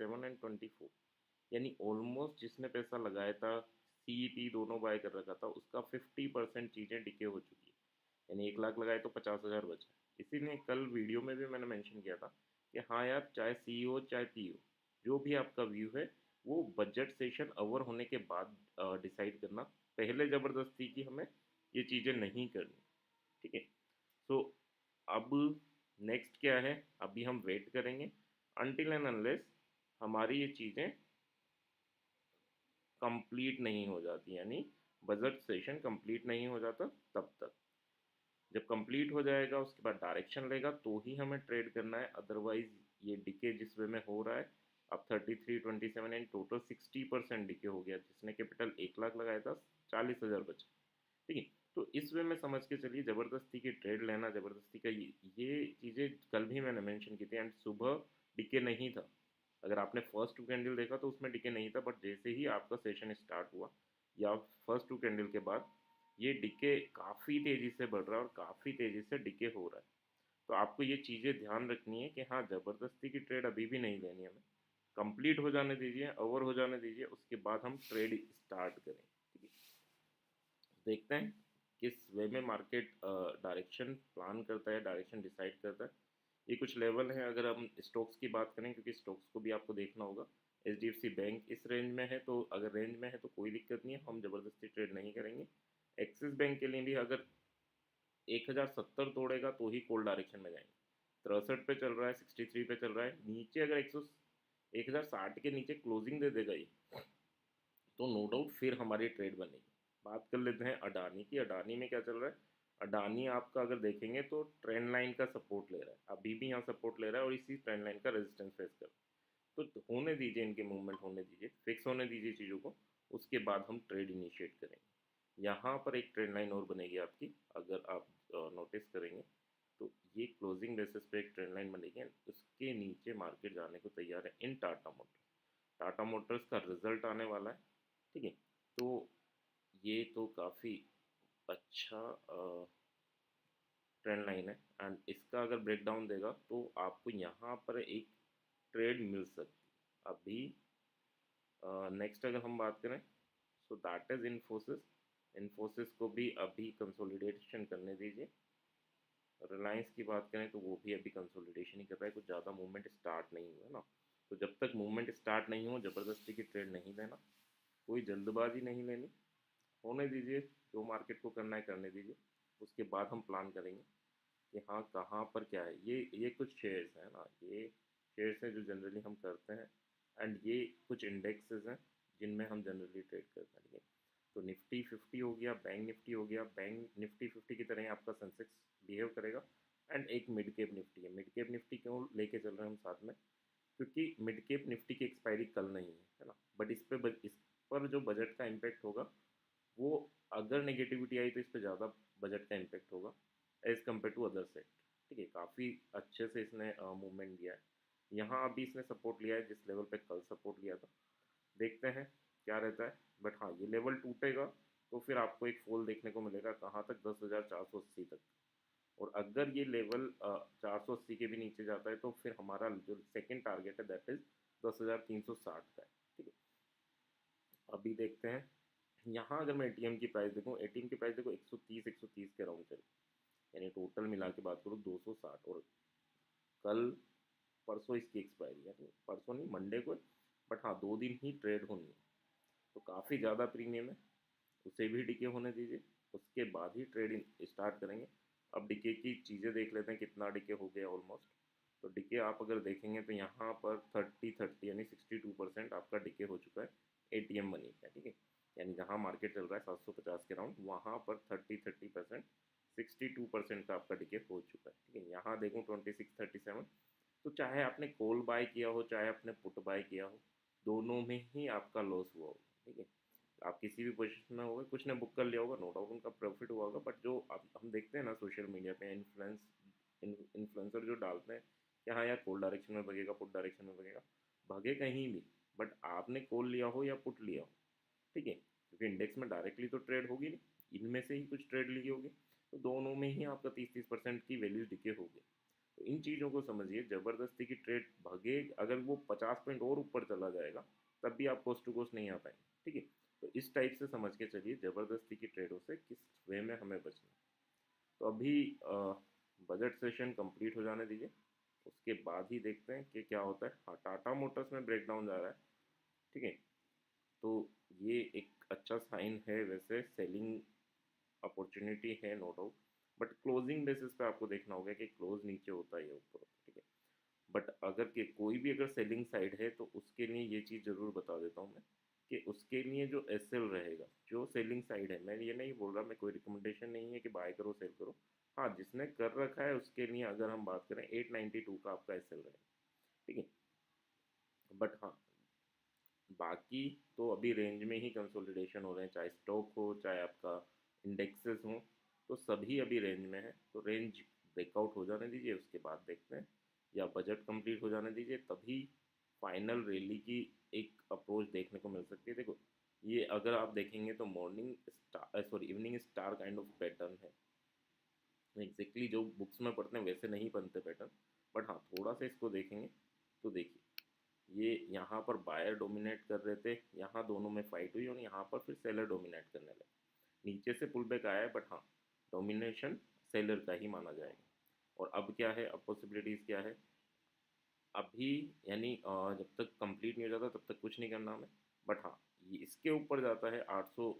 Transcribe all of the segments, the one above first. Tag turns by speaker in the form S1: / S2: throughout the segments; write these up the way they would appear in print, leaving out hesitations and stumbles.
S1: 27 and 24, यानी almost जिसने पैसा लगाया था, सी पी दोनों बाय कर रखा था, उसका 50% चीज़ें डिके हो चुकी है। यानी 1 लाख लगाए तो 50,000 बचा। इसीलिए कल वीडियो में भी मैंने मेंशन किया था कि हाँ यार, चाहे सी हो चाहे पी हो, जो भी आपका व्यू है वो बजट सेशन ओवर होने के बाद डिसाइड करना। पहले ज़बरदस्ती की हमें ये चीज़ें नहीं करनी, ठीक है। सो अब नेक्स्ट क्या है, अभी हम वेट करेंगे अनटिल एंड अनलेस हमारी ये चीज़ें कंप्लीट नहीं हो जाती, यानी बजट सेशन कंप्लीट नहीं हो जाता तब तक। जब कंप्लीट हो जाएगा उसके बाद डायरेक्शन लेगा तो ही हमें ट्रेड करना है, अदरवाइज ये डिके जिस वे में हो रहा है, अब 33, 27 एंड टोटल 60% डिके हो गया। जिसने कैपिटल 1 लाख लगाया था, 40,000 बचा, ठीक है। तो इस वे में समझ के चलिए, ज़बरदस्ती की ट्रेड लेना, ज़बरदस्ती का ये चीज़ें कल भी मैंने मेंशन की थी। एंड सुबह डिके नहीं था, अगर आपने फर्स्ट टू कैंडल देखा तो उसमें डिके नहीं था, बट जैसे ही आपका सेशन स्टार्ट हुआ या फर्स्ट टू कैंडल के बाद ये डिके काफ़ी तेज़ी से बढ़ रहा है और काफ़ी तेज़ी से डिके हो रहा है। तो आपको ये चीज़ें ध्यान रखनी है कि हाँ, ज़बरदस्ती की ट्रेड अभी भी नहीं लेनी हमें, कंप्लीट हो जाने दीजिए, ओवर हो जाने दीजिए, उसके बाद हम ट्रेड स्टार्ट करें, ठीक है। देखते हैं किस वे में मार्केट डायरेक्शन प्लान करता है, डायरेक्शन डिसाइड करता है। ये कुछ लेवल हैं, अगर हम स्टॉक्स की बात करें, क्योंकि स्टॉक्स को भी आपको देखना होगा। H D F C bank इस रेंज में है, तो अगर रेंज में है तो कोई दिक्कत नहीं है, हम ज़बरदस्ती ट्रेड नहीं करेंगे। एक्सिस बैंक के लिए भी अगर 1070 तोड़ेगा तो ही कोल्ड डायरेक्शन में जाएंगे। 63 पे चल रहा है, 63 पे चल रहा है, नीचे अगर 1060 के नीचे क्लोजिंग दे देगा ये, तो नो डाउट फिर हमारी ट्रेड बनेगी। बात कर लेते हैं अडानी की। अडानी में क्या चल रहा है, अडानी आपका अगर देखेंगे तो ट्रेंड लाइन का सपोर्ट ले रहा है, अभी भी यहाँ सपोर्ट ले रहा है और इसी ट्रेंड लाइन का रेजिस्टेंस फेस कर रहा है। तो होने दीजिए, इनके मूवमेंट होने दीजिए, फिक्स होने दीजिए चीज़ों को, उसके बाद हम ट्रेड इनिशिएट करेंगे। यहाँ पर एक ट्रेंड लाइन और बनेगी आपकी, अगर आप नोटिस करेंगे तो ये क्लोजिंग बेसिस पे एक ट्रेंड लाइन बनेगी, उसके नीचे मार्केट जाने को तैयार है इन टाटा मोटर्स। टाटा मोटर्स का रिजल्ट आने वाला है, ठीक है। तो ये तो काफ़ी अच्छा ट्रेंड लाइन है, एंड इसका अगर ब्रेकडाउन देगा तो आपको यहाँ पर एक ट्रेड मिल सकती है। अभी नेक्स्ट अगर हम बात करें, so that is Infosys. Infosys को भी अभी कंसोलिडेशन करने दीजिए। रिलायंस की बात करें तो वो भी अभी कंसोलिडेशन ही कर रहा है, कुछ ज़्यादा मूवमेंट स्टार्ट नहीं हुआ है ना। तो जब तक मूवमेंट स्टार्ट नहीं हो, ज़बरदस्ती की ट्रेड नहीं लेना, कोई जल्दबाजी नहीं लेनी, होने दीजिए, जो मार्केट को करना है करने दीजिए। उसके बाद हम प्लान करेंगे कि हाँ, कहाँ पर क्या है। ये कुछ शेयर्स हैं ना, ये शेयर्स हैं जो जनरली हम करते हैं, एंड ये कुछ इंडेक्सेस हैं जिनमें हम जनरली ट्रेड करते हैं, ठीक है। तो निफ्टी 50 हो गया, बैंक निफ्टी हो गया, बैंक निफ्टी 50 की तरह ही आपका सेंसेक्स बिहेव करेगा। एंड एक मिड केप निफ्टी है। मिड केप निफ्टी क्यों लेके चल रहे हैं हम साथ में, क्योंकि मिड केप निफ्टी की एक्सपायरी कल नहीं है ना, बट इस पर जो बजट का इम्पैक्ट होगा वो, अगर नेगेटिविटी आई तो इस पर ज़्यादा बजट का इम्पैक्ट होगा as compare to other sector, ठीक है। काफ़ी अच्छे से इसने मूवमेंट दिया है। यहाँ अभी इसने सपोर्ट लिया है जिस लेवल पे कल सपोर्ट लिया था, देखते हैं क्या रहता है। बट हाँ, ये लेवल टूटेगा तो फिर आपको एक फॉल देखने को मिलेगा, कहाँ तक, 10,480 तक। और अगर ये लेवल 480 के भी नीचे जाता है तो फिर हमारा जो सेकंड टारगेट है दैट इज़ 10,360 का है, ठीक है। अभी देखते हैं, यहाँ अगर मैं एटीएम की प्राइस देखूँ, एटीएम की प्राइस देखो 130 के अराउंड चली, यानी टोटल मिला के बात करूँ 260। और कल परसों इसकी एक्सपायरी है, यानी परसों नहीं, मंडे को, बट हाँ 2 दिन ही ट्रेड होनी है। तो काफ़ी ज़्यादा प्रीमियम है, उसे भी डिके होने दीजिए, उसके बाद ही ट्रेडिंग स्टार्ट करेंगे। अब डिके की चीज़ें देख लेते हैं, कितना डिके हो गया ऑलमोस्ट। तो डिके आप अगर देखेंगे तो यहाँ पर 30 यानी 62% आपका डिके हो चुका है एटीएम मनी का, ठीक है। यानी जहाँ मार्केट चल रहा है 750 के राउंड, वहाँ पर 30% 62% का आपका डिके हो चुका है, ठीक है। यहाँ देखूँ 2637, तो चाहे आपने कॉल बाय किया हो चाहे आपने पुट बाय किया हो, दोनों में ही आपका लॉस हुआ होगा, ठीक है। आप किसी भी पोजीशन में होगे, कुछ ने बुक कर लिया होगा, नो डाउट उनका प्रॉफिट हुआ होगा, बट जो अब हम देखते हैं ना सोशल मीडिया पे इन्फ्लुएंसर जो डालते हैं कि हाँ यार, कॉल डायरेक्शन में भगेगा, पुट डायरेक्शन में भगेगा, भगे कहीं भी, बट आपने कॉल लिया हो या पुट लिया हो, ठीक है, क्योंकि इंडेक्स में डायरेक्टली तो ट्रेड होगी नहीं, इनमें से ही कुछ ट्रेड ली होगी, तो दोनों में ही आपका 30% की वैल्यू डिके होगी। तो इन चीज़ों को समझिए, ज़बरदस्ती की ट्रेड भागे, अगर वो 50 पॉइंट और ऊपर चला जाएगा तब भी आप कोस्ट टू कोस्ट नहीं आ पाएंगे, ठीक है। तो इस टाइप से समझ के चलिए ज़बरदस्ती की ट्रेडों से किस वे में हमें बचना है। तो अभी बजट सेशन कंप्लीट हो जाने दीजिए, उसके बाद ही देखते हैं कि क्या होता है। हाँ, टाटा मोटर्स में ब्रेकडाउन जा रहा है, ठीक है। तो ये एक अच्छा साइन है, वैसे सेलिंग अपॉर्चुनिटी है no doubt, but closing basis पे आपको देखना होगा कि क्लोज नीचे होता है या ऊपर होता है, ठीक है। बट अगर के कोई भी अगर सेलिंग साइड है तो उसके लिए ये चीज़ ज़रूर बता देता हूँ मैं कि उसके लिए जो एस एल रहेगा, जो सेलिंग साइड है, मैं ये नहीं बोल रहा, मैं कोई रिकमेंडेशन नहीं है कि बाय करो सेल करो। हाँ, जिसने कर रखा है उसके लिए अगर हम बात करें 892 का आपका एस एल रहेगा, ठीक है। बट हाँ, बाकी तो अभी रेंज में ही कंसोलिडेशन हो रहे हैं, चाहे स्टॉक हो चाहे आपका इंडेक्सेस हो, तो सभी अभी रेंज में है। तो रेंज ब्रेकआउट हो जाने दीजिए, उसके बाद देखते हैं, या बजट कंप्लीट हो जाने दीजिए, तभी फाइनल रैली की एक अप्रोच देखने को मिल सकती है। देखो, ये अगर आप देखेंगे तो morning star, sorry, evening star kind of pattern है। एग्जैक्टली जो बुक्स में पढ़ते हैं वैसे नहीं बनते पैटर्न, बट हाँ, थोड़ा सा इसको देखेंगे तो देखिए, ये यहाँ पर बायर डोमिनेट कर रहे थे, यहाँ दोनों में फाइट हुई और यहाँ पर फिर सेलर डोमिनेट करने लगे। नीचे से पुल बैक आया है, बट हाँ, डोमिनेशन सेलर का ही माना जाएगा। और अब क्या है, अब पॉसिबिलिटीज़ क्या है अभी, यानी जब तक कंप्लीट नहीं हो जाता तब तक कुछ नहीं करना हमें। बट हाँ, ये इसके ऊपर जाता है 800,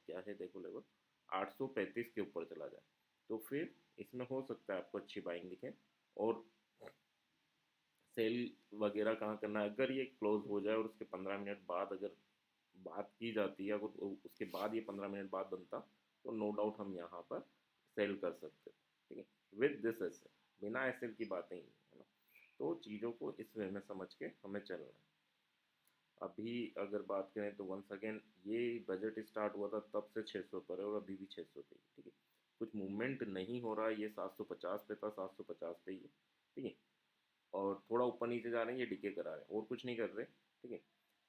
S1: क्या है देखो लेवल, 835 के ऊपर चला जाए तो फिर इसमें हो सकता है आपको अच्छी बाइंग दिखे। और सेल वगैरह कहाँ करना है, अगर ये क्लोज हो जाए और उसके 15 मिनट बाद अगर बात की जाती है, अगर उसके बाद ये 15 मिनट बाद बनता, तो नो डाउट हम यहाँ पर सेल कर सकते, ठीक है, विद दिस एस एल। बिना एस एल की बातें ही नहीं है ना। तो चीज़ों को इस वे में समझ के हमें चलना है। अभी अगर बात करें तो वंस अगेन, ये बजट स्टार्ट हुआ था तब से 600 पर है और अभी भी 600 पे ही, ठीक है। कुछ मूवमेंट नहीं हो रहा है, ये 750 पे था, 750 पे ही है, ठीक है। और थोड़ा ऊपर नीचे जा रहे हैं, ये डिके करा रहे हैं और कुछ नहीं कर रहे, ठीक है।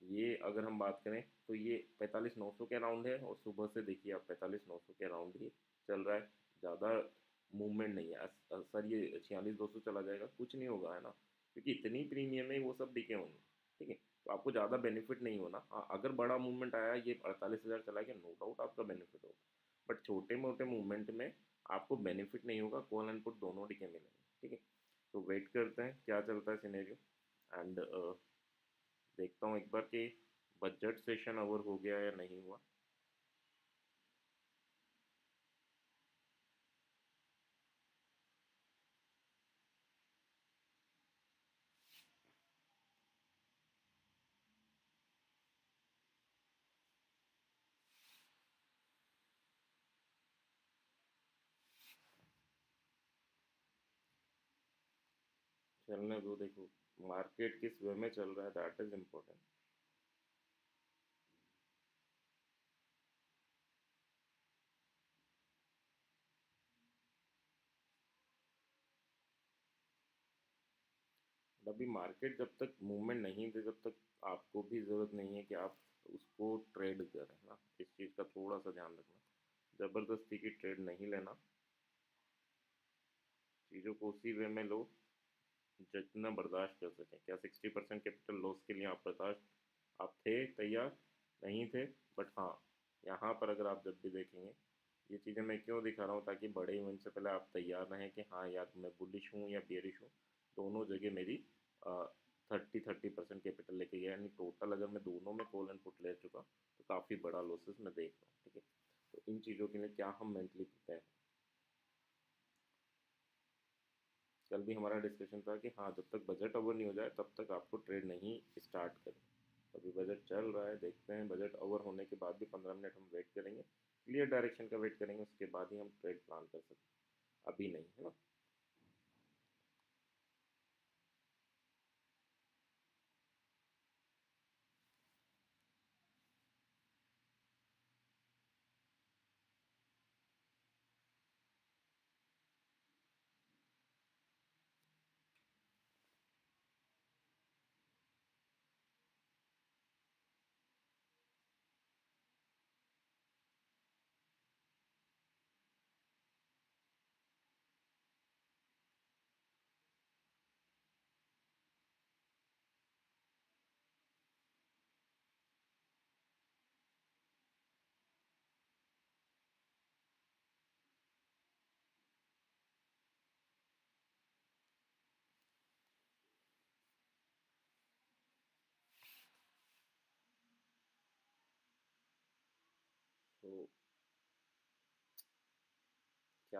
S1: ये अगर हम बात करें तो ये 45,900 के अराउंड है, और सुबह से देखिए आप 45,900 के अराउंड ही चल रहा है। ज़्यादा मूवमेंट नहीं है। सर ये 46,200 चला जाएगा, कुछ नहीं होगा, है ना, क्योंकि इतनी प्रीमियम है, वो सब डिके होंगे, ठीक है। तो आपको ज़्यादा बेनिफिट नहीं होना। हाँ, अगर बड़ा मूवमेंट आया, ये 48,000 चला गया, नो डाउट आपका बेनिफिट होगा, बट छोटे मोटे मूवमेंट में आपको बेनिफिट नहीं होगा, कॉल एंड पुट दोनों डिके मिलेंगे, ठीक है। तो वेट करते हैं क्या चलता है सिनेरियो, एंड देखता हूँ एक बार कि बजट सेशन ओवर हो गया या नहीं हुआ। चलने दो, देखो मार्केट किस वे में चल रहा है, दैट इज इम्पोर्टेंट। अभी मार्केट जब तक मूवमेंट नहीं दे, जब तक आपको भी ज़रूरत नहीं है कि आप उसको ट्रेड करें ना, इस चीज़ का थोड़ा सा ध्यान रखना। ज़बरदस्ती की ट्रेड नहीं लेना, चीज़ों को उसी वे में लो जितना बर्दाश्त कर सकें। क्या 60% कैपिटल लॉस के लिए आप बर्दाश्त, आप थे तैयार? नहीं थे। बट हाँ, यहाँ पर अगर आप जब भी देखेंगे, ये चीज़ें मैं क्यों दिखा रहा हूँ, ताकि बड़े इवेंट से पहले आप तैयार रहें कि हाँ यार, मैं बुलिश हूँ या बेरिश हूँ, दोनों जगह मेरी 30% कैपिटल लेके गया, यानी टोटल अगर मैं दोनों में कॉल एंड पुट ले चुका तो काफ़ी बड़ा लॉसेस मैं देख रहा हूँ, ठीक है। तो इन चीज़ों के लिए क्या हम मेंटली प्रिपेयर हैं। कल भी हमारा डिस्कशन था कि हाँ, जब तक बजट ओवर नहीं हो जाए तब तक आपको ट्रेड नहीं स्टार्ट करें। अभी बजट चल रहा है, देखते हैं, बजट ओवर होने के बाद भी 15 मिनट हम वेट करेंगे, क्लियर डायरेक्शन का वेट करेंगे, उसके बाद ही हम ट्रेड प्लान कर सकते हैं, अभी नहीं, है ना।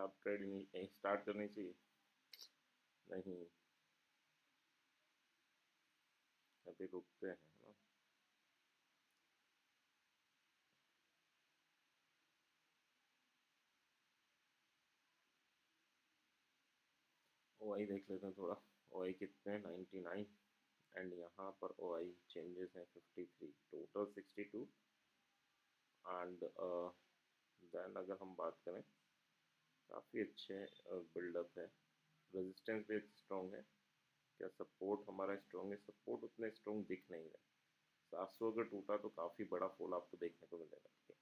S1: क्या आप ट्रेड स्टार्ट करनी चाहिए? नहीं, अभी रुकते हैं ना। ओ आई देख लेते हैं थोड़ा। ओ आई कितने हैं? 99। एंड यहाँ पर ओ आई चेंजेस हैं 53, टोटल 62। एंड देन अगर हम बात करें, काफ़ी अच्छे बिल्डअप है, रेजिस्टेंस भी स्ट्रॉन्ग है। क्या सपोर्ट हमारा स्ट्रॉन्ग है? सपोर्ट उतने स्ट्रॉन्ग दिख नहीं रहा। 700 अगर टूटा तो काफ़ी बड़ा फॉल आपको देखने को मिलेगा, ठीक है।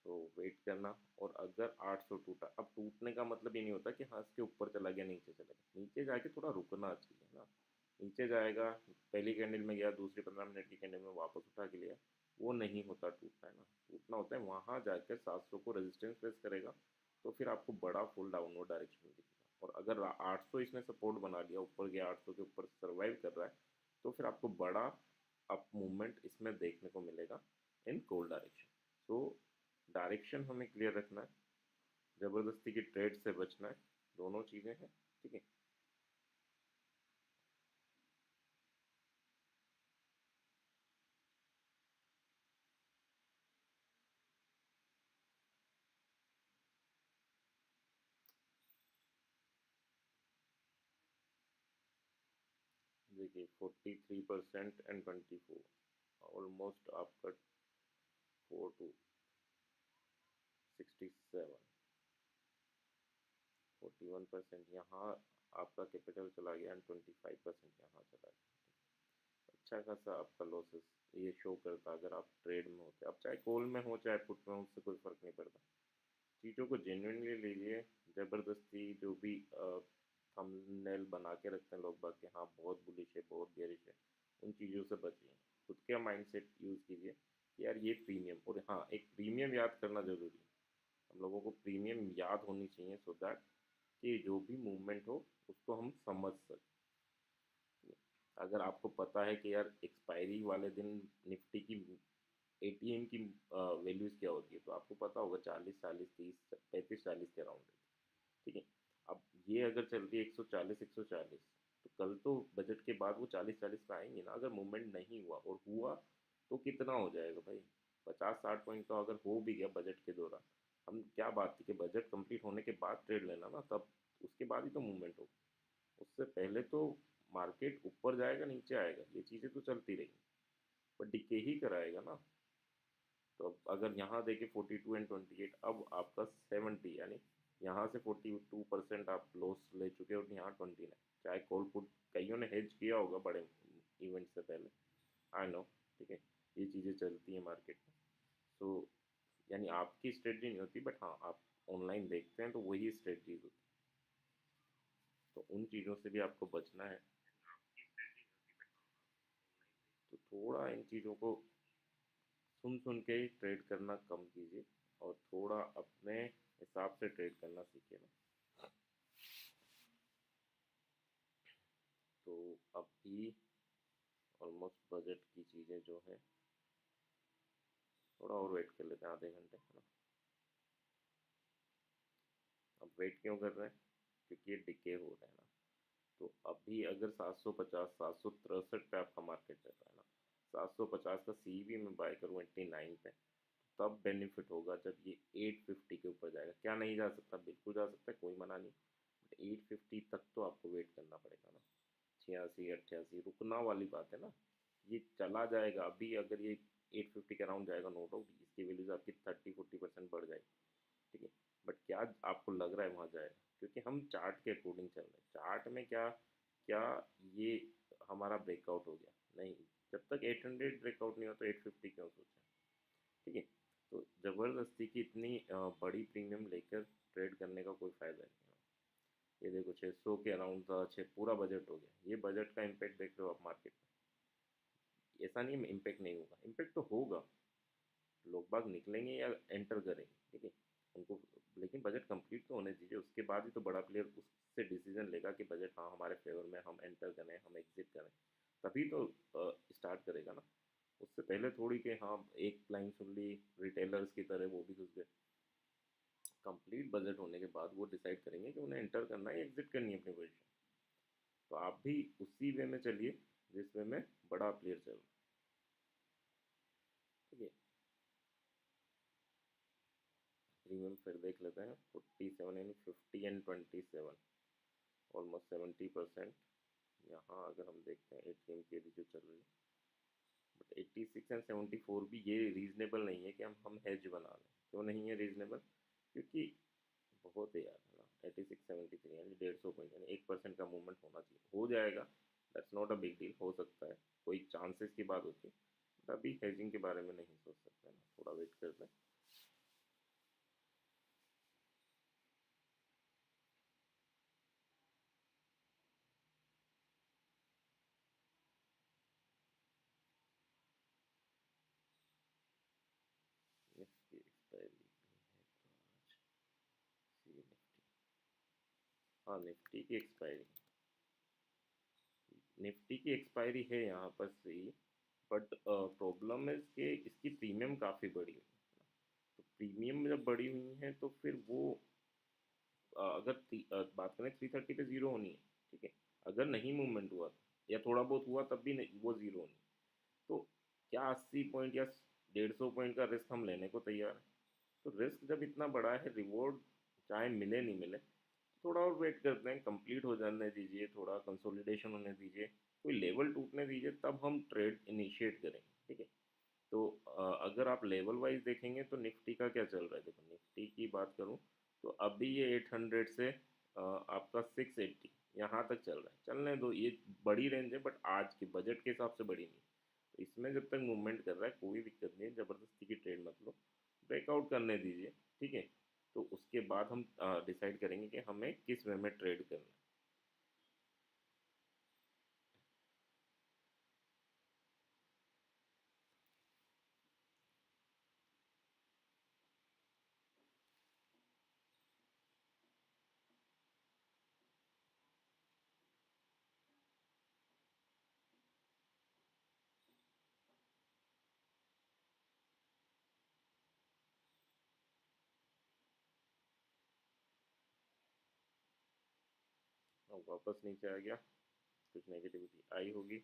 S1: तो वेट करना। और अगर 800 टूटा, अब टूटने का मतलब ये नहीं होता कि हाँ इसके ऊपर चला गया, नीचे चला गया, नीचे जाके थोड़ा रुकना चाहिए ना। नीचे जाएगा, पहली कैंडल में गया, दूसरी 15 मिनट की कैंडल में वापस उठा के लिया, वो नहीं होता टूटना, है ना। टूटना होता है वहाँ जाकर 700 को रेजिस्टेंस फेस करेगा, तो फिर आपको बड़ा फुल डाउनवर्ड डायरेक्शन में दिखेगा। और अगर 800 इसने सपोर्ट बना लिया, ऊपर गया 800 के ऊपर सर्वाइव कर रहा है, तो फिर आपको बड़ा अप मूवमेंट इसमें देखने को मिलेगा इन कोल डायरेक्शन। सो डायरेक्शन हमें क्लियर रखना है, ज़बरदस्ती की ट्रेड से बचना है, दोनों चीज़ें हैं, ठीक है। देखिए 43% एंड 24, ऑलमोस्ट आपका 4 to 67, 41% यहाँ आपका कैपिटल चला गया एंड 25% यहाँ चला गया। अच्छा खासा आपका लॉसेस ये शो करता अगर आप ट्रेड में होते। अब चाहे कॉल में हो चाहे पुट में हो, उससे कोई फ़र्क नहीं पड़ता। चीज़ों को जेन्युइनली लीजिए। ज़बरदस्ती जो भी थंबनेल बना के रखते हैं लोग बाग के, हाँ बहुत बुलिश है, बहुत बेरिश है, उन चीज़ों से बचिए। खुद का माइंडसेट यूज़ कीजिए कि यार ये प्रीमियम, और हाँ एक प्रीमियम याद करना ज़रूरी है। हम लोगों को प्रीमियम याद होनी चाहिए, सो दैट कि जो भी मूवमेंट हो उसको हम समझ सकें। अगर आपको पता है कि यार एक्सपायरी वाले दिन निफ्टी की एटीएम की वैल्यूज़ क्या होती है, तो आपको पता होगा 40 40 30 35 40 के अराउंड है, ठीक है। अब ये अगर चल रही है 140 140, तो कल तो बजट के बाद वो 40 40 पे आएंगे ना। अगर मूवमेंट नहीं हुआ और हुआ तो कितना हो जाएगा भाई? 50 60 पॉइंट का अगर हो भी गया बजट के दौरान, हम क्या बात थी कि बजट कंप्लीट होने के बाद ट्रेड लेना ना, तब उसके बाद ही तो मूवमेंट हो। उससे पहले तो मार्केट ऊपर जाएगा नीचे आएगा, ये चीज़ें तो चलती रहेंगी, पर डिके ही कराएगा ना। तो अब अगर यहाँ देखें 42 एंड 28, अब आपका 70, यानी यहाँ से 42% आप लॉस ले चुके हो और यहाँ 29। चाहे कॉल पुट कईयों ने हेज किया होगा बड़े इवेंट से पहले, आई नो, ठीक है। ये चीज़ें चलती हैं मार्केट में। सो यानी आपकी स्ट्रेटजी नहीं होती, बट हाँ आप ऑनलाइन देखते हैं तो वही स्ट्रेटजीज होती है, तो उन चीज़ों से भी आपको बचना है। तो थोड़ा इन चीज़ों को सुन सुन के ही ट्रेड करना कम कीजिए, और थोड़ा अपने हिसाब से ट्रेड करना सीखिए ना। तो अभी ऑलमोस्ट बजट की चीज़ें जो है, थोड़ा और वेट कर लेते हैं, आधे घंटे, है ना। अब वेट क्यों कर रहे हैं? क्योंकि ये डिके हो रहे हैं ना। तो अभी अगर 750 763 पे आपका मार्केट चल रहा है ना, 750 का सी भी मैं बाय करूँ 89 पे, तब बेनिफिट होगा जब ये 850 के ऊपर जाएगा। क्या नहीं जा सकता? बिल्कुल जा सकता है, कोई मना नहीं, बट 850 तक तो आपको वेट करना पड़ेगा ना। 86 88 रुकना वाली बात है ना। ये चला जाएगा अभी, अगर ये 850 के अराउंड जाएगा, नो डाउट इसकी वैल्यूज आपकी 30 40% बढ़ जाएगी, ठीक है। बट क्या आपको लग रहा है वहाँ जाएगा? क्योंकि हम चार्ट के अकॉर्डिंग चल रहे हैं। चार्ट में क्या क्या ये हमारा ब्रेकआउट हो गया? नहीं। जब तक 800 ब्रेकआउट नहीं हो तो 850 क्यों सोचा, ठीक है। तो ज़बरदस्ती की इतनी बड़ी प्रीमियम लेकर ट्रेड करने का कोई फ़ायदा नहीं है। ये देखो 600 के अराउंड था, छः पूरा बजट हो गया। ये बजट का इम्पैक्ट देख रहे हो आप मार्केट में। ऐसा नहीं है इम्पैक्ट नहीं होगा, इम्पैक्ट तो होगा। लोग बाग निकलेंगे या एंटर करेंगे, ठीक है, उनको। लेकिन बजट कंप्लीट तो होने दीजिए, उसके बाद ही तो बड़ा प्लेयर उससे डिसीजन लेगा कि बजट हाँ हमारे फेवर में, हम एंटर करें, हम एग्जिट करें, तभी तो स्टार्ट करेगा ना। उससे पहले थोड़ी कि हाँ एक लाइन सुन ली, रिटेलर्स की तरह वो भी घुस गए। कंप्लीट बजट होने के बाद वो डिसाइड करेंगे कि उन्हें एंटर करना है या एग्जिट करनी है अपनी पोजीशन। तो आप भी उसी वे में चलिए जिस वे में बड़ा प्लेयर चल रहा है। ठीक है, प्रीमियम फिर देख लेते हैं। 47 यानी 50 एंड 27, ऑलमोस्ट 70%। यहाँ अगर हम देखते हैं एटीएम की जो चल रही है, बट 86 एंड 74 भी ये रीजनेबल नहीं है कि हम हेज बना लें। क्यों नहीं है रीजनेबल? क्योंकि बहुत है यार, है ना। 86 73 यानी 150 पॉइंट, यानी 1% का मूवमेंट होना चाहिए, हो जाएगा। That's not a big deal, हो सकता है, कोई चांसेस की बात होती है। बट अभी हेजिंग के बारे में नहीं सोच सकते ना, थोड़ा वेट कर लें। निफ्टी एक्सपायरी भी है तो आज सी निफ्टी, हाँ निफ्टी की एक्सपायरी, निफ्टी की एक्सपायरी है यहाँ पर सही। बट प्रॉब्लम है कि इसकी प्रीमियम काफ़ी बड़ी हुई है। तो प्रीमियम जब बड़ी हुई है तो फिर वो अगर बात करें 330 पे ज़ीरो होनी है। ठीक है, अगर नहीं मूवमेंट हुआ या थोड़ा बहुत हुआ तब भी नहीं, वो ज़ीरो होनी है। तो क्या 80 पॉइंट या 150 पॉइंट का रिस्क हम लेने को तैयार हैं? तो रिस्क जब इतना बड़ा है, रिवॉर्ड चाहे मिले नहीं मिले, थोड़ा और वेट करते हैं, कंप्लीट हो जाने दीजिए, थोड़ा कंसोलिडेशन होने दीजिए, कोई लेवल टूटने दीजिए, तब हम ट्रेड इनिशिएट करेंगे। ठीक है, तो अगर आप लेवल वाइज देखेंगे तो निफ्टी का क्या चल रहा है, देखो निफ्टी की बात करूं तो अभी ये 800 से आपका 680 यहाँ तक चल रहा है। चलने दो, ये बड़ी रेंज है बट आज के बजट के हिसाब से बड़ी नहीं। तो इसमें जब तक मूवमेंट कर रहा है कोई दिक्कत नहीं है, ज़बरदस्ती की ट्रेड मत लो, ब्रेकआउट करने दीजिए। ठीक है, तो उसके बाद हम डिसाइड करेंगे कि हमें किस वे में ट्रेड करना है। वापस नीचे आ गया, कुछ नेगेटिविटी आई होगी।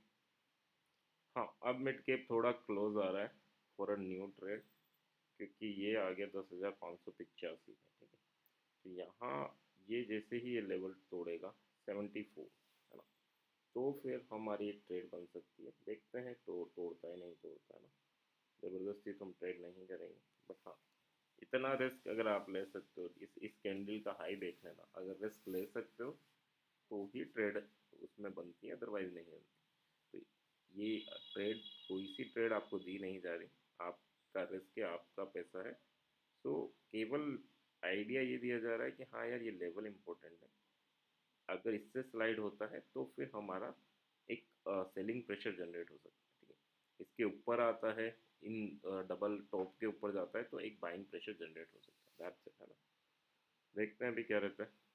S1: हाँ, अब मिड कैप थोड़ा क्लोज आ रहा है फॉर अ न्यू ट्रेड, क्योंकि ये आ गया 10,585 में। ठीक है, तो यहाँ ये जैसे ही ये लेवल तोड़ेगा 74, है ना, तो फिर हमारी एक ट्रेड बन सकती है। देखते हैं तो तोड़ता है नहीं तोड़ता है ना, ज़बरदस्ती तो हम ट्रेड नहीं करेंगे। बट हाँ, इतना रिस्क अगर आप ले सकते हो, इस कैंडल का हाई देख लेना, अगर रिस्क ले सकते हो तो ही ट्रेड उसमें बनती है, अदरवाइज नहीं बनती। तो ये ट्रेड, कोई सी ट्रेड आपको दी नहीं जा रही, आपका रिस्क है, आपका पैसा है। सो केवल आइडिया ये दिया जा रहा है कि हाँ यार ये लेवल इंपॉर्टेंट है, अगर इससे स्लाइड होता है तो फिर हमारा एक सेलिंग प्रेशर जनरेट हो सकता है। ठीक है, इसके ऊपर आता है, इन डबल टॉप के ऊपर जाता है तो एक बाइंग प्रेशर जनरेट हो सकता है। दैट्स इट, है ना। देखते हैं अभी क्या रहता है।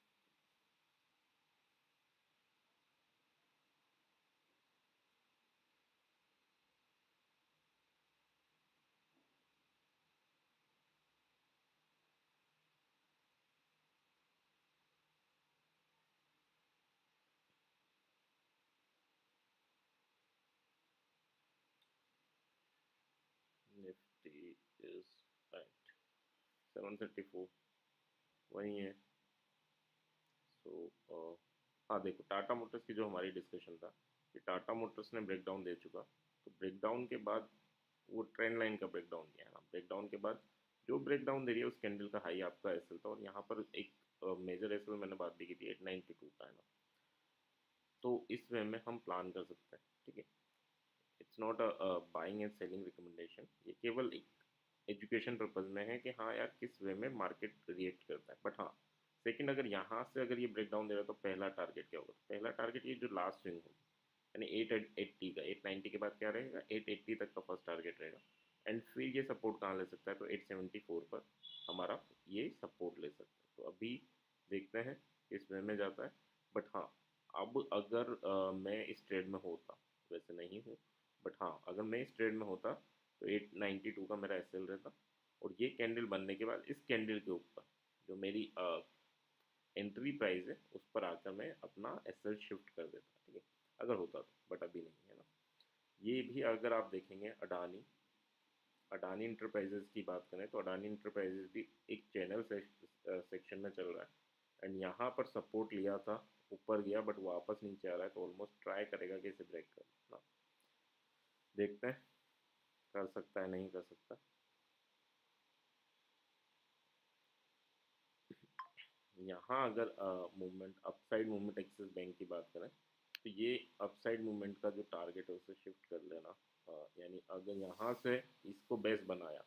S1: निफ्टी इज राइट 734, वही है। सो हाँ देखो, टाटा मोटर्स की जो हमारी डिस्कशन था कि टाटा मोटर्स ने ब्रेकडाउन दे चुका, तो ब्रेकडाउन के बाद वो ट्रेंड लाइन का ब्रेकडाउन दिया है ना, ब्रेकडाउन के बाद जो ब्रेकडाउन दे रही है उस कैंडल का हाई आपका एसएल था, और यहाँ पर एक मेजर एसएल मैंने बात भी की थी 892 का, है ना। तो इस वे में हम प्लान कर सकते हैं। ठीक है, it's not a buying and selling recommendation, ये केवल एक एजुकेशन पर्पज में है कि हाँ यार किस वे में मार्केट रिएक्ट करता है। बट हाँ, सेकंड, अगर यहाँ से अगर ये ब्रेकडाउन दे रहा है तो पहला टारगेट क्या होगा? पहला टारगेट ये जो लास्ट स्विंग होगी, यानी 880 का, 890 के बाद क्या रहेगा, 880 तक का फर्स्ट टारगेट रहेगा। एंड फिर ये सपोर्ट कहाँ ले सकता है, तो 874 पर हमारा ये सपोर्ट ले सकता है। तो अभी देखते हैं किस वे में जाता है। बट हाँ, अब अगर मैं इस ट्रेड में होता, वैसे नहीं हूँ, बट हाँ अगर मैं इस ट्रेड में होता तो 892 का मेरा एसएल रहता, और ये कैंडल बनने के बाद इस कैंडल के ऊपर जो मेरी एंट्री प्राइस है उस पर आकर मैं अपना एसएल शिफ्ट कर देता, ठीक है, अगर होता तो, बट अभी नहीं है ना। ये भी अगर आप देखेंगे अडानी अडानी इंटरप्राइजेज की बात करें तो अडानी इंटरप्राइजेज भी एक चैनल सेक्शन में चल रहा है एंड यहाँ पर सपोर्ट लिया था, ऊपर गया बट वापस नीचे आ रहा है, तो ऑलमोस्ट ट्राई करेगा कि इसे ब्रेक करना। देखते हैं कर सकता है नहीं कर सकता। यहाँ अगर movement upside movement axis bank की बात करें तो ये अपसाइड मूवमेंट का जो टारगेट है उसे शिफ्ट कर लेना। यानी अगर यहाँ से इसको बेस बनाया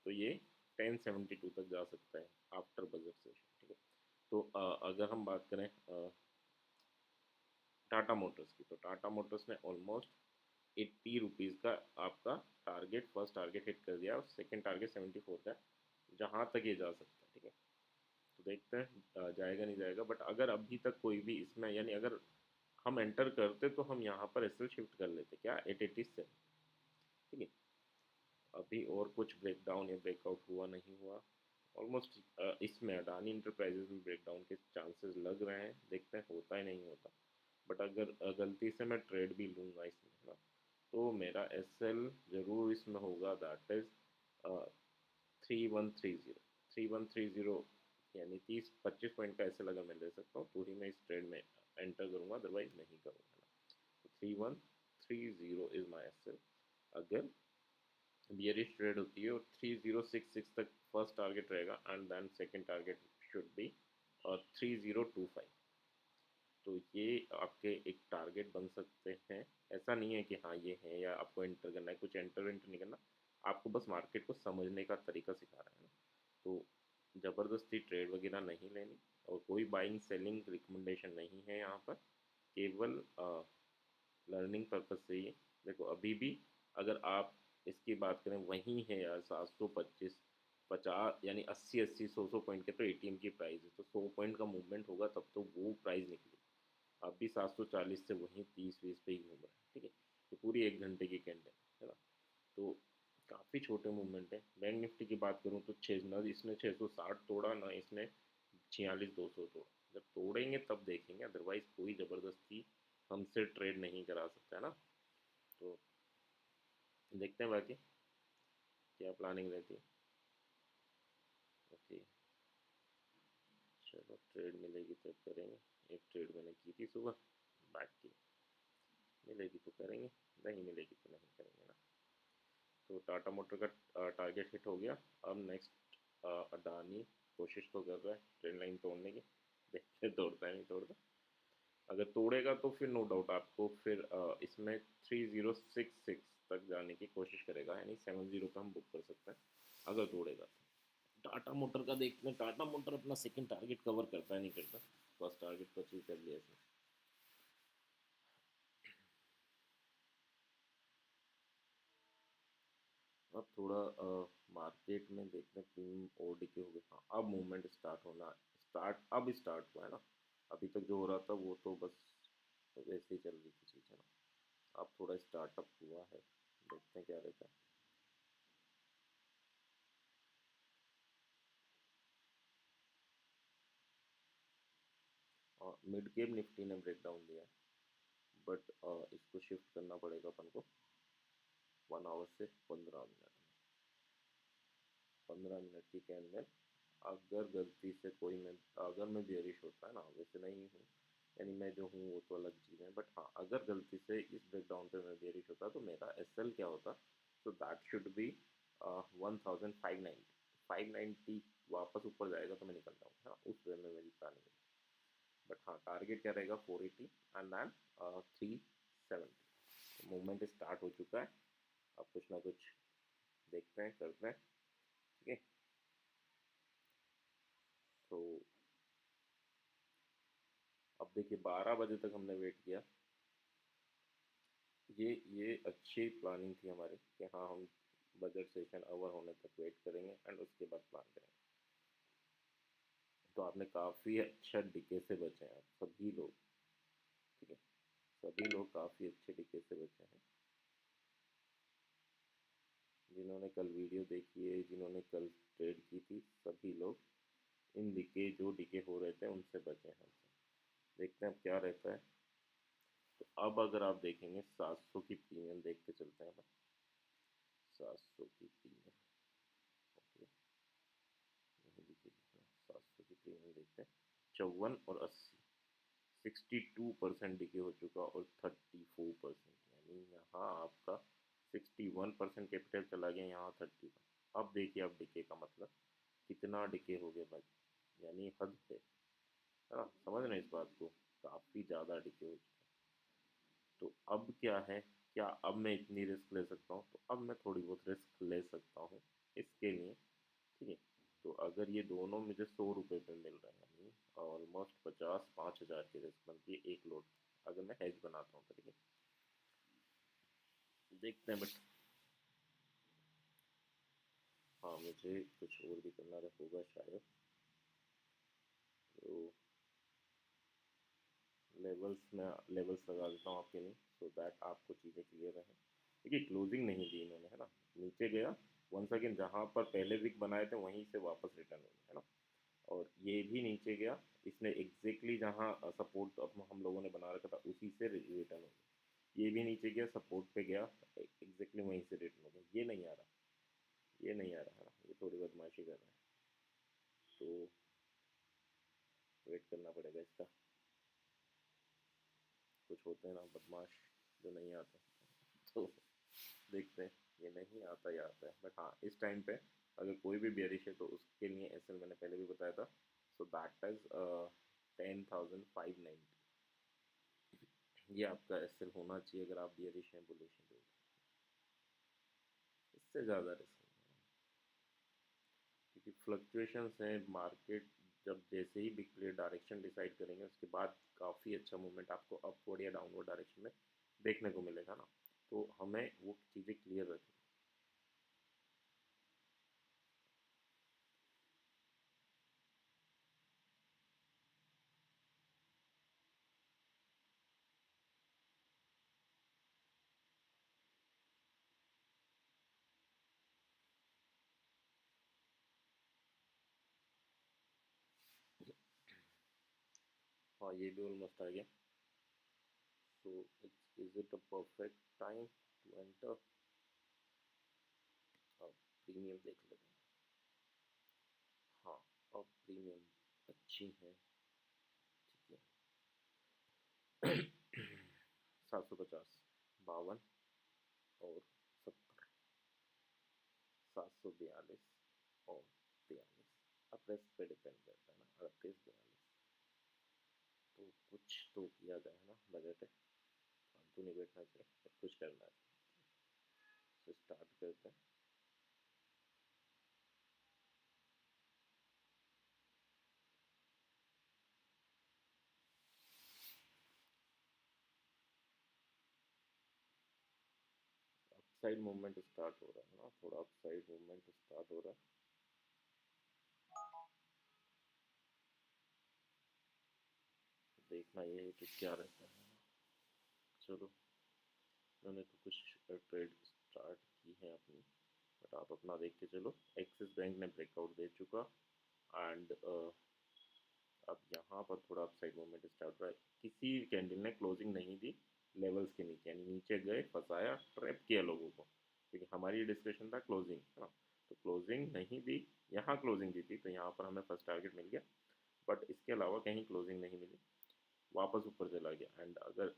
S1: तो ये 1072 तक जा सकता है आफ्टर बजट सेशन, ठीक है। तो अगर हम बात करें टाटा मोटर्स की, तो टाटा मोटर्स ने ऑलमोस्ट 80 रुपीज़ का आपका टारगेट, फर्स्ट टारगेट हिट कर दिया और सेकेंड टारगेट 74 का, जहाँ तक ये जा सकता है, ठीक है। तो देखते हैं जाएगा नहीं जाएगा, बट अगर अभी तक कोई भी इसमें, यानी अगर हम एंटर करते तो हम यहाँ पर एसएल शिफ्ट कर लेते क्या 887, ठीक है। अभी और कुछ ब्रेकडाउन या ब्रेकआउट हुआ नहीं हुआ, ऑलमोस्ट इसमें अडानी इंटरप्राइजेज में ब्रेकडाउन के चांसेस लग रहे हैं, देखते हैं होता है नहीं होता। बट अगर गलती से मैं ट्रेड भी लूँगा इसमें ना, तो मेरा एस एल जरूर इसमें होगा, दैट इज 3130, 3130, यानी 30-25 पॉइंट का एस एल अगर मैं ले सकता हूँ तो ही मैं इस ट्रेड में एंटर करूँगा, अदरवाइज नहीं करूँगा ना। तो 3130 इज माई एस एल अगर बियरिश ट्रेड होती है, और 3066 तक फर्स्ट टारगेट रहेगा and then second target should be और 3025। तो ये आपके एक टारगेट बन सकते हैं। ऐसा नहीं है कि हाँ ये है या आपको एंटर करना है, कुछ एंटर नहीं करना, आपको बस मार्केट को समझने का तरीका सिखा रहा है ना। तो ज़बरदस्ती ट्रेड वगैरह नहीं लेनी और कोई बाइंग सेलिंग रिकमेंडेशन नहीं है यहाँ पर, केवल लर्निंग पर्पज से ही। देखो अभी भी अगर आप इसकी बात करें वहीं है यार 725 50, यानी 80 80 100 पॉइंट के तो एटीएम की प्राइस है, तो 100 पॉइंट का मूवमेंट होगा तब तो वो प्राइस निकली। अभी 740 से वहीं 30-20 पे ही घूम रहा है, ठीक है। तो पूरी 1 घंटे की कैंडल है ना, तो काफ़ी छोटे मूवमेंट है। बैंक निफ्टी की बात करूँ तो न इसने 660 तोड़ा, ना इसने 46-200 तोड़ा। जब तोड़ेंगे तब देखेंगे, अदरवाइज कोई ज़बरदस्ती हमसे ट्रेड नहीं करा सकता है ना। तो देखते हैं बाकी क्या प्लानिंग रहती है। ओके चलो, ट्रेड मिलेगी तो करेंगे। एक ट्रेड मैंने की थी सुबह, बाकी मिलेगी तो करेंगे, नहीं मिलेगी तो नहीं करेंगे ना। तो टाटा मोटर का टारगेट हिट हो गया। अब नेक्स्ट अडानी कोशिश तो कर रहा है ट्रेंड लाइन तोड़ने की, देखते तोड़ता है नहीं तोड़ता। अगर तोड़ेगा तो फिर नो डाउट आपको फिर इसमें 3066 तक जाने की कोशिश करेगा, यानी 70 पे हम बुक कर सकते हैं अगर तोड़ेगा तो। टाटा मोटर का देखते हैं, टाटा मोटर अपना सेकंड टारगेट कवर करता है नहीं करता, फर्स्ट टारगेट तो अचीव कर लिया इसने। अब थोड़ा मार्केट में देखते हैं, प्रीमियम और डीके हो गया, हाँ अब मूवमेंट स्टार्ट होना, अब स्टार्ट हुआ है ना। अभी तक जो हो रहा था वो तो बस वैसे ही चल रही थी चीज़ है ना, अब थोड़ा स्टार्टअप हुआ है, देखते हैं क्या रहता है। और मिड केप निफ्टी ने ब्रेक डाउन दिया है, बट इसको शिफ्ट करना पड़ेगा अपन को 1 आवर से 15 मिनट में, 15 मिनट की कैंडल। अगर गलती से कोई मैं, अगर मैं बेयरिश होता है ना, वैसे नहीं हूँ, यानी मैं जो हूँ वो तो अलग चीज़ है, बट हाँ अगर गलती से इस ब्रेकडाउन पे मैं बेयरिश होता तो मेरा एस एल क्या होता, तो दैट शुड बी 1590 वापस ऊपर जाएगा तो मैं निकल जाऊँगा, हाँ उस वे में मेरी प्लानिंग है। बट हाँ टारगेट क्या रहेगा 480 एंड देन 370। मूवमेंट स्टार्ट हो चुका है, अब कुछ ना कुछ देखते हैं करते हैं, ठीक है। तो अब देखिए 12 बजे तक हमने वेट किया, ये अच्छी प्लानिंग थी हमारी कि हाँ हम बजट सेशन ओवर होने तक वेट करेंगे एंड उसके बाद प्लान करेंगे। तो आपने काफ़ी अच्छा डिके से बचे हैं आप सभी लोग, ठीक है, सभी लोग काफ़ी अच्छे डिके से बचे हैं। जिन्होंने कल वीडियो देखी है, जिन्होंने कल ट्रेड की थी, सभी लोग इन डिके जो डिके हो रहे थे उनसे बचें हम। देखते हैं अब क्या रहता है। तो अब अगर आप देखेंगे 700 की प्रीमियम देख के चलते हैं अपन। 700 की प्रीमियम, ओके, नहीं दिखी, 700 की प्रीमियम देखते हैं। 54 और 80, 62% डिके हो चुका और 34%, यानी यहाँ आपका 61% कैपिटल चला गया, यहाँ 30। अब देखिए अब डिके का मतलब कितना डिके हो गया भाई, यानी हद है ना, समझ रहे हैं इस बात को, काफ़ी ज़्यादा डिके हो चुका। तो अब क्या है, क्या अब मैं इतनी रिस्क ले सकता हूँ? तो अब मैं थोड़ी बहुत रिस्क ले सकता हूँ इसके लिए, ठीक है। तो अगर ये दोनों मुझे 100 रुपये पे मिल रहे हैं, यानी ऑलमोस्ट 50-5 हज़ार की रिस्क बनती है एक लोड, अगर मैं हेज बनाता हूँ तो, ठीक है। देखते हैं, बट हाँ मुझे कुछ और भी करना होगा शायद। तो लेवल्स में लेवल्स लगा देता हूँ आपके लिए, सो दैट आपको चीज़ें क्लियर रहें। देखिए क्लोजिंग नहीं दी इन्होंने, है ना, नीचे गया वंस अगेन, जहाँ पर पहले विक बनाए थे वहीं से वापस रिटर्न हो गया, है ना। और ये भी नीचे गया, इसने एग्जैक्टली जहाँ सपोर्ट हम लोगों ने बना रखा था उसी से रिटर्न हो गया। ये भी नीचे गया, सपोर्ट पे गया, एग्जैक्टली वहीं से रिटर्न हो गया। ये नहीं आ रहा, ये नहीं आ रहा है ना, ये थोड़ी बदमाशी कर रहा है, तो वेट करना पड़ेगा इसका। कुछ होते हैं ना बदमाश जो नहीं आते, तो देखते हैं, ये नहीं आता ही आता है। बट हाँ इस टाइम पे अगर कोई भी बेरिश है तो उसके लिए एसएल मैंने पहले भी बताया था, सो दैट इज 10,590, ये आपका एसएल होना चाहिए अगर आप बेरिश हैं बुलिश हैं, तो इससे ज़्यादा रिस्क नहीं है, क्योंकि फ्लक्चुएशंस हैं मार्केट, जब जैसे ही बिग प्लेयर डायरेक्शन डिसाइड करेंगे उसके बाद काफ़ी अच्छा मूवमेंट आपको अपवर्ड या डाउनवर्ड डायरेक्शन में देखने को मिलेगा ना, तो हमें वो चीज़ें क्लियर रखें। हाँ ये भी ऑलमोस्ट आ गया, so is it a perfect time to enter? अब प्रीमियम देख लेते हैं। हाँ अब प्रीमियम अच्छी है, ठीक है। 750, 52 और 70, 742 और 43। अब रेस्ट पे डिपेंड करता है ना, 38-42, तो कुछ तो किया जाए ना, बजट है, फालतू नहीं बैठना चाहिए, सब कुछ करना है। तो स्टार्ट करते हैं। अपसाइड मूवमेंट स्टार्ट हो रहा है ना, थोड़ा अपसाइड मूवमेंट स्टार्ट हो रहा है। देखना ये है कि क्या रहता है। चलो मैंने तो कुछ ट्रेड स्टार्ट की है अपनी, बट आप अपना देख के चलो। एक्सिस बैंक ने ब्रेकआउट दे चुका, एंड अब यहाँ पर थोड़ा अपसाइड मूवमेंट स्टार्ट रहा है। किसी कैंडल ने क्लोजिंग नहीं दी लेवल्स के नीचे, यानी नीचे गए, फंसाया, ट्रैप किया लोगों को, क्योंकि हमारी डिस्कशन था क्लोजिंग, है ना। तो क्लोजिंग नहीं दी, यहाँ क्लोजिंग दी थी तो यहाँ पर हमें फर्स्ट टारगेट मिल गया, बट इसके अलावा कहीं क्लोजिंग नहीं मिली, वापस ऊपर चला गया। एंड अगर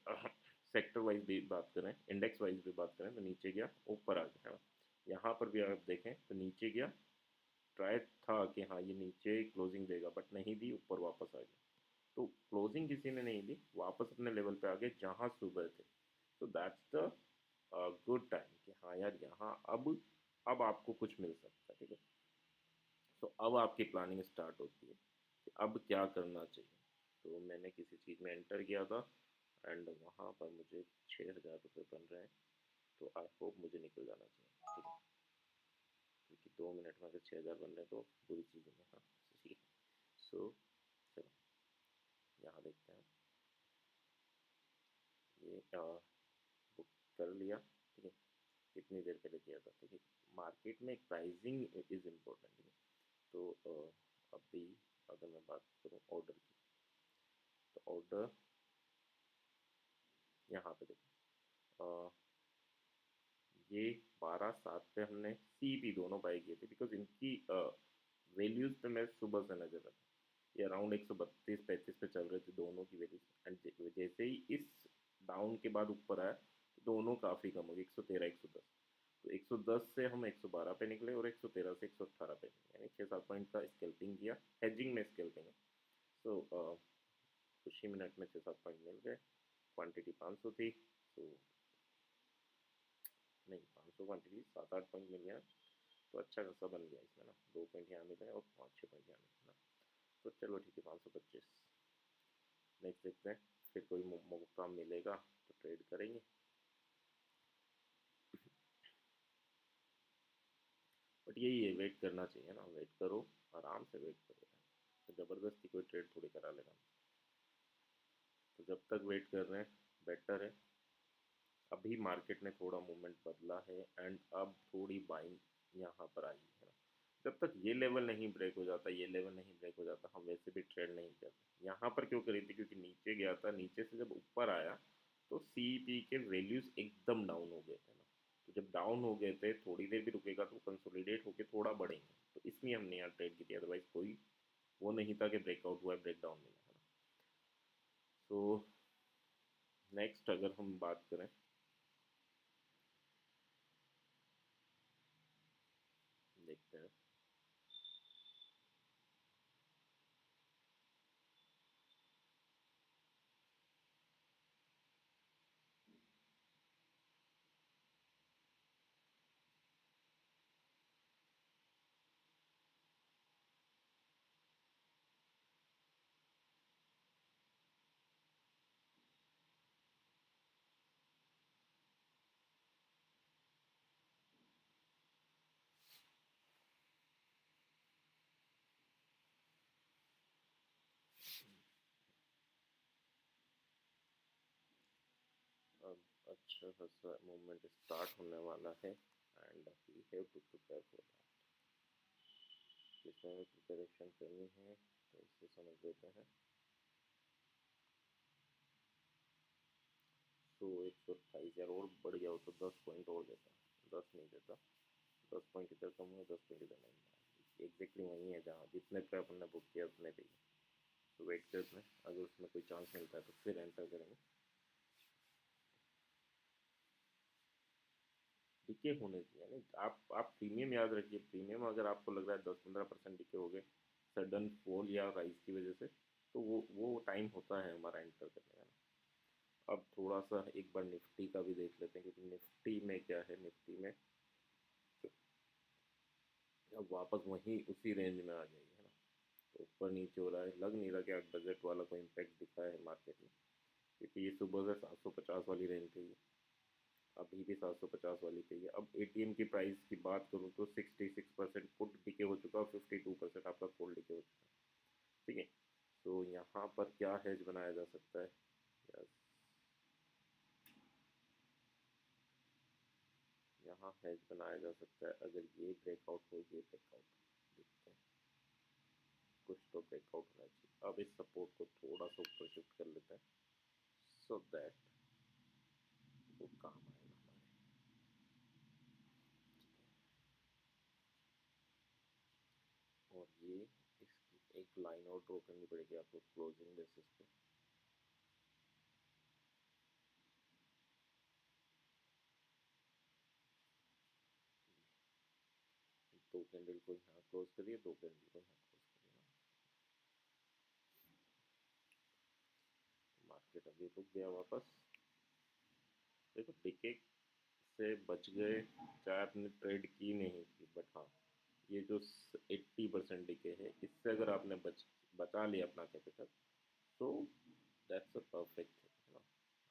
S1: सेक्टर वाइज भी बात करें, इंडेक्स वाइज भी बात करें, तो नीचे गया, ऊपर आ गया, है ना। यहाँ पर भी आप देखें तो नीचे गया, ट्राई था कि हाँ ये नीचे क्लोजिंग देगा, बट नहीं दी, ऊपर वापस आ गया। तो क्लोजिंग किसी ने नहीं दी, वापस अपने लेवल पे आ गए जहाँ सुबह थे। तो दैट्स द गुड टाइम कि हाँ यार यहाँ अब आपको कुछ मिल सकता है, ठीक है। तो अब आपकी प्लानिंग स्टार्ट होती है कि अब क्या करना चाहिए। तो मैंने किसी चीज़ में एंटर किया था, एंड वहाँ पर मुझे 6,000 रुपये बन रहे हैं, तो आई होप मुझे निकल जाना चाहिए, ठीक है, क्योंकि 2 मिनट में अगर 6,000 बन रहे हैं तो बुरी चीज़ नहीं है, हाँ, ठीक है। सो चलो यहाँ देखते हैं, ये बुक कर लिया, ठीक है, कितनी देर पहले किया था, ठीक है। मार्केट में प्राइसिंग इज़ इम्पोर्टेंट, ठीक है। तो अभी अगर मैं बात करूँ ऑर्डर की, तो ऑर्डर यहाँ पे देखो, ये 12/7 पे हमने सी पी दोनों बाई किए थे, बिकॉज इनकी वैल्यूज पे मैं सुबह से नजर रखा, ये अराउंड 132-135 पे चल रहे थे दोनों की वैल्यूज, एंड जैसे ही इस डाउन के बाद ऊपर आया तो दोनों काफ़ी कम हो गए, 113-110। तो 110 से हम 112 पे निकले और 113 से 118 पे निकले, यानी 6-7 पॉइंट का स्केल्पिंग किया, हेजिंग में स्केल्पिंग है। सो कुछ ही मिनट में 6-7 पॉइंट मिल गए, क्वांटिटी 500 थी, सो नहीं 500 क्वांटिटी 7-8 पॉइंट मिल गया, तो अच्छा खासा बन गया इसमें ना, 2 पॉइंट यहाँ मिले और 5-6 पॉइंट यहाँ मिले ना, तो चलो ठीक है 525। नेक्स्ट देखते हैं, फिर कोई मौका मिलेगा तो ट्रेड करेंगे। बट यही है, वेट करना चाहिए ना, वेट करो, आराम से वेट करो यार, तो ज़बरदस्ती कोई ट्रेड थोड़ी करा लेगा, तो जब तक वेट कर रहे हैं बेटर है। अभी मार्केट ने थोड़ा मूवमेंट बदला है एंड अब थोड़ी बाइंग यहाँ पर आई है ना, जब तक ये लेवल नहीं ब्रेक हो जाता, ये लेवल नहीं ब्रेक हो जाता, हम वैसे भी ट्रेड नहीं करते। यहाँ पर क्यों करी थी, क्योंकि नीचे गया था, नीचे से जब ऊपर आया तो सी पी के वैल्यूज एकदम डाउन हो गए थे ना, तो जब डाउन हो गए थे थोड़ी देर भी रुकेगा तो कंसोलिडेट होके थोड़ा बढ़ेंगे, तो इसलिए हमने यहाँ ट्रेड की थी, अदरवाइज कोई वो नहीं था कि ब्रेकआउट हुआ है, ब्रेकडाउन मिला है ना। तो नेक्स्ट अगर हम बात करें, देखते हैं, अब अच्छा खासा मूवमेंट स्टार्ट होने वाला है and we have to prepare for that. जिसमें हमें प्रिपरेशन करनी है तो इसे समझ लेते हैं। सो 128 यार, और बढ़ गया हो तो 10 पॉइंट और देता, 10 नहीं देता, 10 पॉइंट इधर कम हुआ, 10 पॉइंट इधर नहीं, एग्जैक्टली वही है जहाँ जितने पे अपन ने बुक किया उतने पे ही। तो वेट करते हैं, अगर उसमें कोई चांस मिलता है तो फिर एंटर करेंगे। डिके होने चाहिए, नहीं आप प्रीमियम याद रखिए, प्रीमियम अगर आपको लग रहा है 10-15% डिके हो गए सडन फॉल या राइज की वजह से, तो वो टाइम होता है हमारा एंटर करने का ना। अब थोड़ा सा एक बार निफ्टी का भी देख लेते हैं, क्योंकि निफ्टी में क्या है, निफ्टी में अब वापस वहीं उसी रेंज में आ जाएगी है ना, तो ऊपर नीचे हो रहा है, लग नहीं रहा कि आज बजट वाला कोई इम्पैक्ट दिखा है मार्केट में, क्योंकि ये सुबह से 750 वाली रेंज पे ही है, अभी भी 750 वाली पे ही है। अब एटीएम की प्राइस की बात करूँ तो 66% पुट डिके हो चुका है, 52% आपका कॉल डिके हो चुका है, ठीक है। तो यहाँ पर क्या हेज बनाया जा सकता है, यस, यहाँ हेज बनाया जा सकता है, अगर ये ब्रेकआउट हो, ये ब्रेकआउट देखते हैं, कुछ तो ब्रेकआउट होना चाहिए। अब इस सपोर्ट को थोड़ा सा ऊपर शिफ्ट कर लेते हैं, सो दैट वो काम आएगा हमारे, और ये इसकी एक लाइन और ड्रॉ करनी पड़ेगी आपको क्लोजिंग बेसिस पे। दो कैंडल को यहाँ क्लोज करिए, दो कैंडल को यहाँ क्लोज करिए ना, मार्केट अभी रुक गया वापस। देखो डिके से बच गए, चाहे आपने ट्रेड की नहीं की, बट हाँ ये जो 80% डिके है, इससे अगर आपने बचा लिया अपना कैपिटल, तो दैट्स अ परफेक्ट है ना,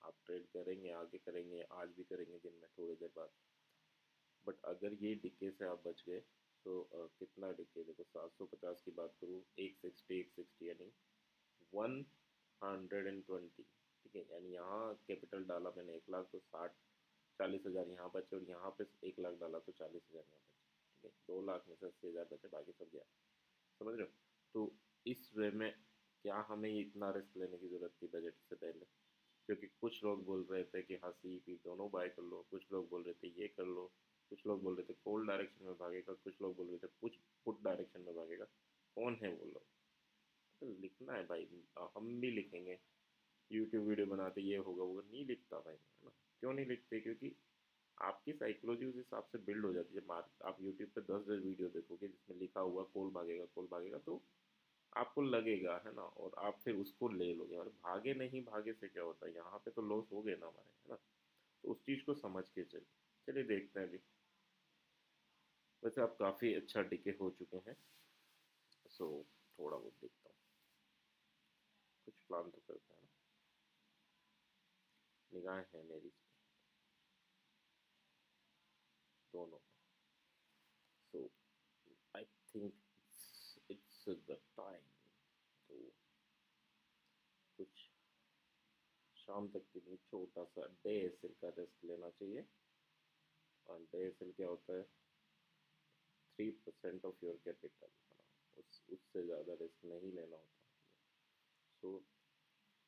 S1: आप ट्रेड करेंगे, आगे करेंगे, आज भी करेंगे दिन में थोड़ी देर बाद। बट अगर ये डिके से आप बच गए तो कितना डिके, देखो 750 की बात करूँ, 160 यानी 120, ठीक है, यानी यहाँ कैपिटल डाला मैंने 1 लाख, तो 40,000 यहाँ बचे, और यहाँ पे 1 लाख डाला तो 40,000 यहाँ बचे, ठीक है, 2 लाख में से 80,000 बचे, बाकी सब गया, समझ रहे हो। तो इस हमें इतना रिस्क लेने की ज़रूरत थी बजट से पहले, क्योंकि कुछ लोग बोल रहे थे कि हाँ सी पी दोनों बाय कर लो, कुछ लोग बोल रहे थे ये कर लो, कुछ लोग बोल रहे थे कोल्ड डायरेक्शन में भागेगा, कुछ लोग बोल रहे थे कुछ पुट डायरेक्शन में भागेगा। कौन है वो लोग? तो लिखना है भाई, हम भी लिखेंगे, यूट्यूब वीडियो बनाते ये होगा वो नहीं लिखता भाई, है ना? क्यों नहीं लिखते? क्योंकि आपकी साइकोलॉजी उस हिसाब से बिल्ड हो जाती है। जब आप यूट्यूब पे 10 वीडियो देखोगे जिसमें लिखा हुआ कोल भागेगा, तो आपको लगेगा, है ना, और आप फिर उसको ले लोगे। और भागे नहीं, भागे से क्या होता है, यहाँ पे तो लॉस हो गए ना हमारे, है ना? तो उस चीज़ को समझ के चलिए। चलिए देखते हैं अभी। वैसे आप काफ़ी अच्छा टिके हो चुके हैं, सो थोड़ा बहुत देखता हूँ, कुछ प्लान तो करते हैं ना, निगाह है मेरी इस पे, दोनों। So I think it's the time, तो कुछ शाम तक के लिए छोटा सा डे एस का रेस्ट लेना चाहिए। और डे एस क्या होता है? 3% ऑफ योर कैपिटल, उससे ज़्यादा रिस्क नहीं लेना होता। सो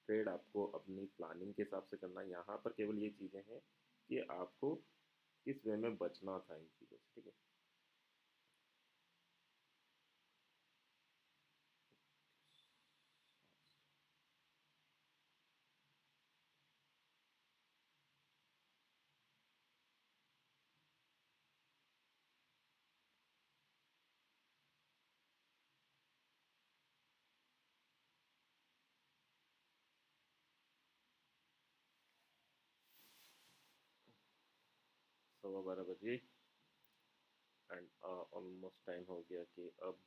S1: ट्रेड आपको अपनी प्लानिंग के हिसाब से करना है। यहाँ पर केवल ये चीज़ें हैं कि आपको किस वे में बचना था इन चीज़ों से, ठीक है? सवा 12 बजे एंड ऑलमोस्ट टाइम हो गया कि अब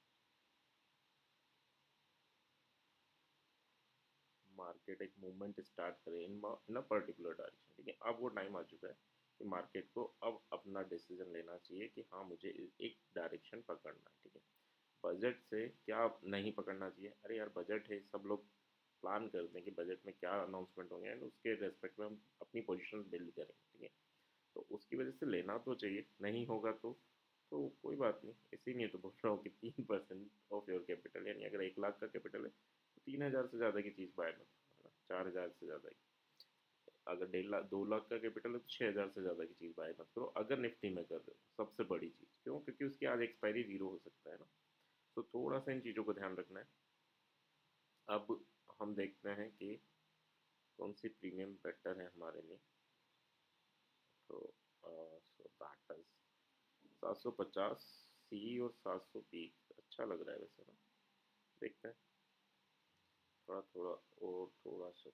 S1: मार्केट एक मूवमेंट स्टार्ट करे इन अ पर्टिकुलर डायरेक्शन, ठीक है? अब वो टाइम आ चुका है कि मार्केट को अब अपना डिसीजन लेना चाहिए कि हाँ मुझे एक डायरेक्शन पकड़ना है, ठीक है? बजट से क्या नहीं पकड़ना चाहिए? अरे यार बजट है, सब लोग प्लान करते हैं कि बजट में क्या अनाउंसमेंट होंगे एंड उसके रेस्पेक्ट में हम अपनी पोजीशन बिल्ड करेंगे, ठीक है? तो उसकी वजह से लेना तो चाहिए, नहीं होगा तो कोई बात नहीं। इसीलिए तो बोल रहा हूँ कि 3% ऑफ योर कैपिटल, यानी अगर 1 लाख का कैपिटल है तो 3,000 से ज़्यादा की चीज़ बाय मत करो, 4,000 से ज़्यादा की। अगर 1.5 लाख 2 लाख का कैपिटल है तो 6,000 से ज़्यादा की चीज़ बाय मत करो, अगर निफ्टी में कर रहे हो। सबसे बड़ी चीज़ क्यों? क्योंकि उसकी आज एक्सपायरी जीरो हो सकता है ना। तो थोड़ा सा इन चीज़ों को ध्यान रखना है। अब हम देखते हैं कि कौन सी प्रीमियम बेटर है हमारे लिए। तो सो दैट इज 750 सी और 700 पी। अच्छा लग रहा है वैसे ना, देखते हैं। थोड़ा थोड़ा और थोड़ा सा।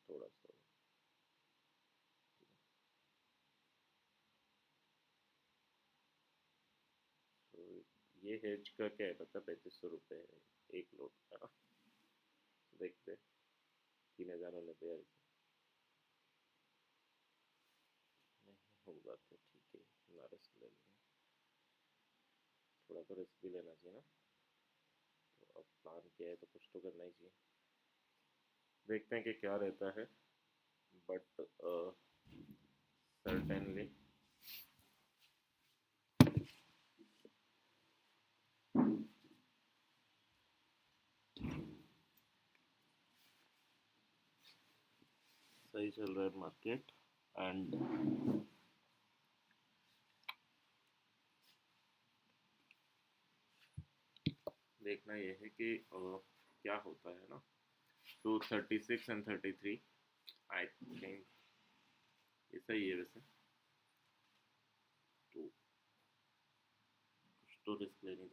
S1: तो ये हेज का क्या है, मतलब 3500 रुपये है एक लोड का ना। देखते हैं, 3,000 होने पे यार नहीं होगा तो ठीक है, ना रिस्क ले लेंगे। थोड़ा तो रिस्क भी लेना चाहिए ना। तो अब प्लान किया है तो कुछ तो करना ही चाहिए। देखते हैं कि क्या रहता है, बट सर्टेनली सही चल रहा है मार्केट। एंड देखना ये है कि क्या होता है ना। तो 36 एंड 33 आई थिंक ये सही है वैसे। तो कुछ तो रिस्क लेनी चाहिए।